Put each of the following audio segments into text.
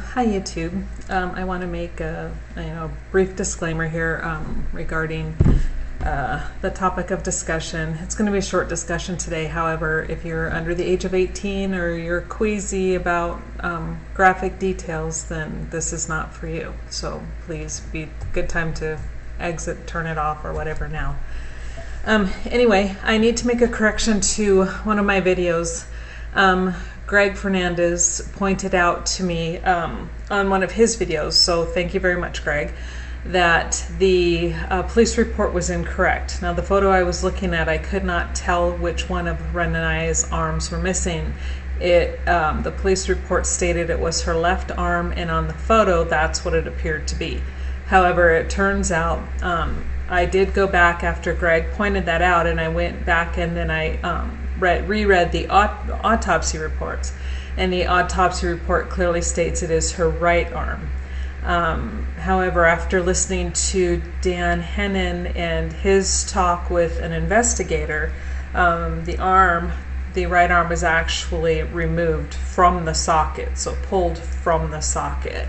Hi YouTube. I want to make a brief disclaimer here regarding the topic of discussion. It's going to be a short discussion today. However, if you're under the age of 18 or you're queasy about graphic details, then this is not for you. So please be a good time to exit, turn it off, or whatever now. Anyway, I need to make a correction to one of my videos. Greg Fernandez pointed out to me on one of his videos, so thank you very much, Greg, that the police report was incorrect. Now, the photo I was looking at, I could not tell which one of Raniya's arms were missing. The police report stated it was her left arm, and on the photo, that's what it appeared to be. However, it turns out I did go back after Greg pointed that out, and I went back and then I reread the autopsy reports, and the autopsy report clearly states it is her right arm. However, after listening to Dan Hennen and his talk with an investigator, the right arm was actually removed from the socket, so pulled from the socket.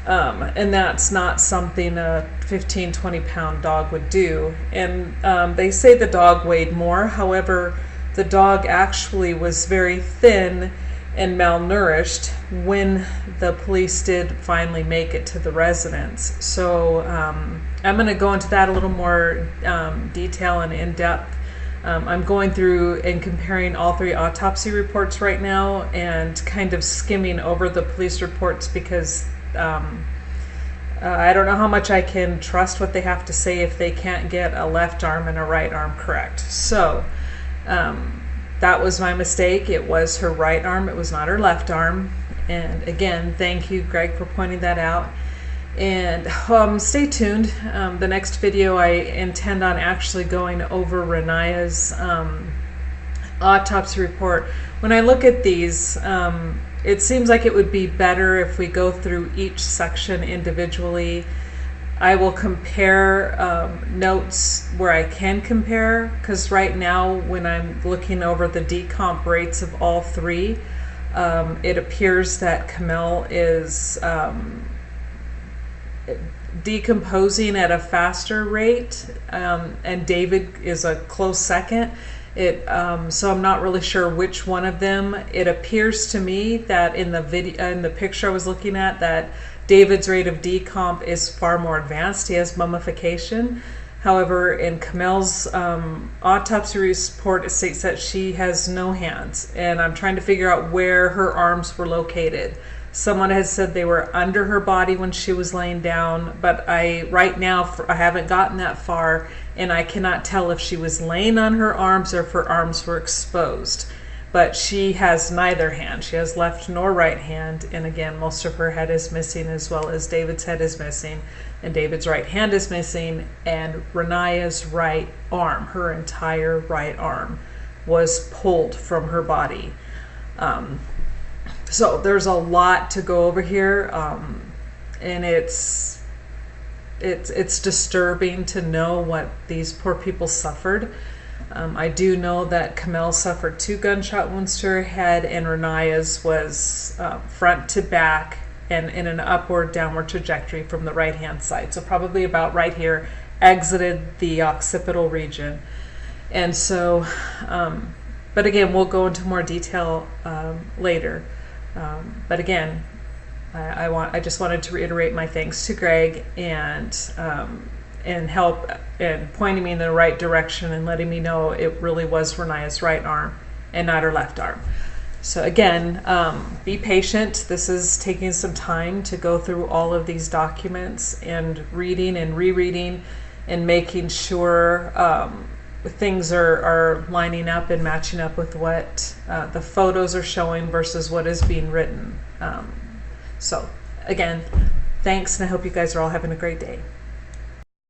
And that's not something a 15-20 pound dog would do. And they say the dog weighed more. However, the dog actually was very thin and malnourished when the police did finally make it to the residence. So I'm going to go into that a little more detail and in depth. I'm going through and comparing all three autopsy reports right now and kind of skimming over the police reports because I don't know how much I can trust what they have to say if they can't get a left arm and a right arm correct. So that was my mistake. It was her right arm. It was not her left arm. And again, thank you, Greg, for pointing that out. And stay tuned. The next video I intend on actually going over Raniya's autopsy report. When I look at these, it seems like it would be better if we go through each section individually. I will compare notes where I can compare, because right now when I'm looking over the decomp rates of all three, it appears that Camille is decomposing at a faster rate, and David is a close second. So I'm not really sure which one of them. It appears to me that in the picture I was looking at, that David's rate of decomp is far more advanced. He has mummification. However, in Camille's autopsy report, it states that she has no hands, and I'm trying to figure out where her arms were located. Someone has said they were under her body when she was laying down, but right now I haven't gotten that far, and I cannot tell if she was laying on her arms or if her arms were exposed. But she has neither hand. She has left nor right hand, and again, most of her head is missing, as well as David's head is missing, and David's right hand is missing, and Raniya's right arm, her entire right arm, was pulled from her body. So there's a lot to go over here, and it's disturbing to know what these poor people suffered. I do know that Camille suffered 2 gunshot wounds to her head, and Raniya's was front to back and in an downward trajectory from the right hand side. So probably about right here, exited the occipital region. And so, but again, we'll go into more detail later. But again, I just wanted to reiterate my thanks to Greg and help and pointing me in the right direction and letting me know it really was Raniya's right arm and not her left arm. So again, be patient. This is taking some time to go through all of these documents and reading and rereading and making sure things are lining up and matching up with what the photos are showing versus what is being written. So again, thanks, and I hope you guys are all having a great day.